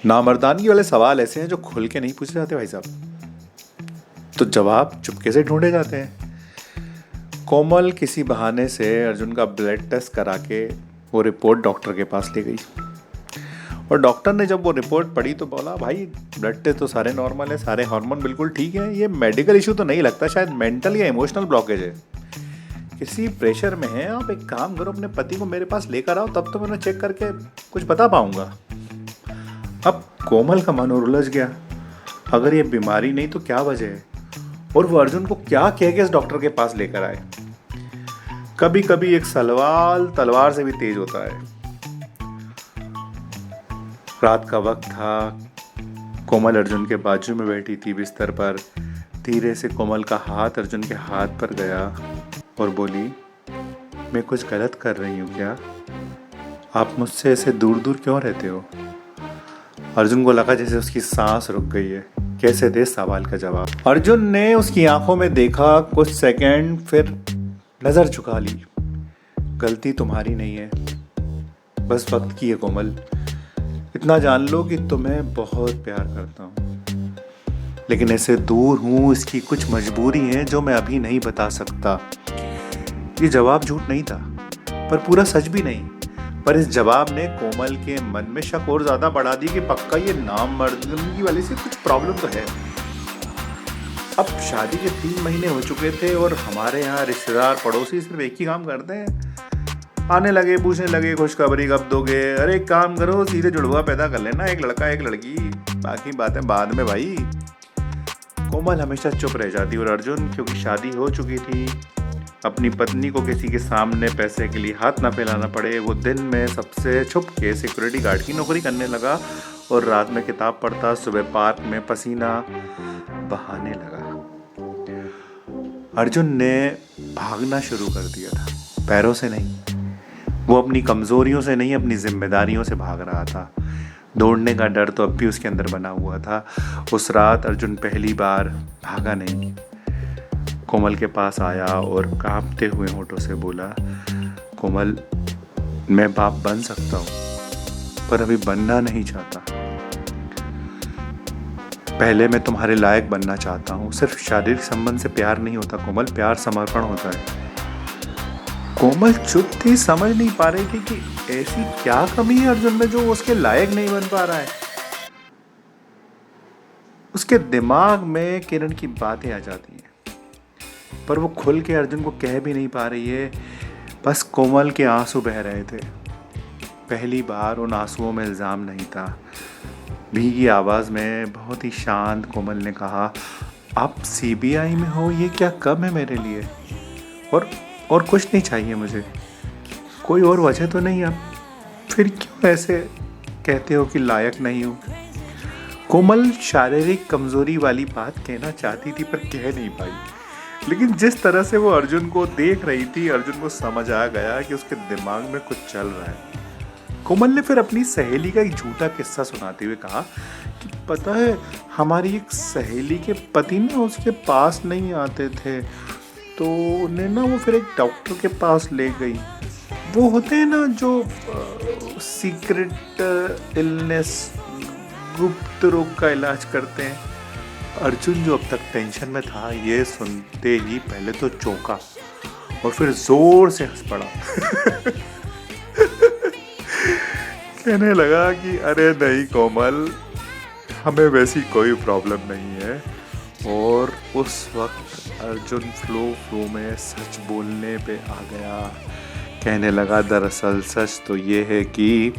नामर्दानगी वाले सवाल ऐसे हैं जो खुल के नहीं पूछे जाते भाई साहब, तो जवाब चुपके से ढूंढे जाते हैं। कोमल किसी बहाने से अर्जुन का ब्लड टेस्ट करा के वो रिपोर्ट डॉक्टर के पास ले गई, और डॉक्टर ने जब वो रिपोर्ट पढ़ी तो बोला भाई ब्लड टेस्ट तो सारे नॉर्मल है, सारे हार्मोन बिल्कुल ठीक है, ये मेडिकल इशू तो नहीं लगता, शायद मेंटल या इमोशनल ब्लॉकेज है, किसी प्रेशर में है, आप एक काम करो अपने पति को मेरे पास लेकर आओ, तब तो मैं चेक करके कुछ बता पाऊंगा। अब कोमल का मन उलझ गया, अगर ये बीमारी नहीं तो क्या वजह है, और वो अर्जुन को क्या कह के इस डॉक्टर के पास लेकर आए। कभी कभी एक सवाल तलवार से भी तेज होता है। रात का वक्त था, कोमल अर्जुन के बाजू में बैठी थी बिस्तर पर। धीरे से कोमल का हाथ अर्जुन के हाथ पर गया और बोली, मैं कुछ गलत कर रही हूँ क्या? आप मुझसे ऐसे दूर दूर क्यों रहते हो? अर्जुन को लगा जैसे उसकी सांस रुक गई है, कैसे दे सवाल का जवाब। अर्जुन ने उसकी आंखों में देखा कुछ सेकंड, फिर नजर झुका ली। गलती तुम्हारी नहीं है, बस वक्त की है कोमल। इतना जान लो कि तुम्हें बहुत प्यार करता हूँ, लेकिन ऐसे दूर हूँ इसकी कुछ मजबूरी है जो मैं अभी नहीं बता सकता। ये जवाब झूठ नहीं था, पर पूरा सच भी नहीं। पर इस जवाब ने कोमल के मन में शक और ज्यादा बढ़ा दी कि पक्का ये नामर्दगी वाले से कुछ प्रॉब्लम तो है। अब शादी के 3 महीने हो चुके थे और हमारे यहाँ रिश्तेदार पड़ोसी सिर्फ एक ही काम करते हैं, आने लगे, पूछने लगे खुशखबरी कब दोगे, अरे एक काम करो सीधे जुड़वा पैदा कर लेना, एक लड़का एक लड़की, बाकी बातें बाद में भाई। कोमल हमेशा चुप रह जाती और अर्जुन, क्योंकि शादी हो चुकी थी, अपनी पत्नी को किसी के सामने पैसे के लिए हाथ ना फैलाना पड़े, वो दिन में सबसे छुप के सिक्योरिटी गार्ड की नौकरी करने लगा और रात में किताब पढ़ता, सुबह पार्क में पसीना बहाने लगा। अर्जुन ने भागना शुरू कर दिया था, पैरों से नहीं, वो अपनी कमजोरियों से नहीं, अपनी जिम्मेदारियों से भाग रहा था। दौड़ने का डर तो अब भी उसके अंदर बना हुआ था। उस रात अर्जुन पहली बार भागा नहीं, कोमल के पास आया और कांपते हुए होठों से बोला, कोमल मैं बाप बन सकता हूँ, पर अभी बनना नहीं चाहता। पहले मैं तुम्हारे लायक बनना चाहता हूँ। सिर्फ शारीरिक संबंध से प्यार नहीं होता कोमल, प्यार समर्पण होता है। कोमल चुप थी, समझ नहीं पा रही थी कि ऐसी क्या कमी है अर्जुन में जो उसके लायक नहीं बन पा रहा है। उसके दिमाग में किरण की बातें आ जाती हैं, पर वो खुल के अर्जुन को कह भी नहीं पा रही है। बस कोमल के आंसू बह रहे थे। पहली बार उन आंसुओं में इल्ज़ाम नहीं था। भीगी आवाज़ में बहुत ही शांत कोमल ने कहा, आप सीबीआई में हो, ये क्या कम है मेरे लिए, और कुछ नहीं चाहिए मुझे, कोई और वजह तो नहीं। आप फिर क्यों ऐसे कहते हो कि लायक नहीं हूँ? कोमल शारीरिक कमज़ोरी वाली बात कहना चाहती थी पर कह नहीं पाई, लेकिन जिस तरह से वो अर्जुन को देख रही थी, अर्जुन को समझ आ गया कि उसके दिमाग में कुछ चल रहा है। कोमल ने फिर अपनी सहेली का एक झूठा किस्सा सुनाते हुए कहा कि पता है, हमारी एक सहेली के पति ना उसके पास नहीं आते थे, तो उन्हें ना वो फिर एक डॉक्टर के पास ले गई। वो होते हैं ना जो सीक्रेट इलनेस, गुप्त रोग का इलाज करते हैं। अर्जुन जो अब तक टेंशन में था, ये सुनते ही पहले तो चौंका और फिर जोर से हंस पड़ा। कहने लगा कि अरे नहीं कोमल, हमें वैसी कोई प्रॉब्लम नहीं है। और उस वक्त अर्जुन फ्लो में सच बोलने पे आ गया। कहने लगा, दरअसल सच तो ये है कि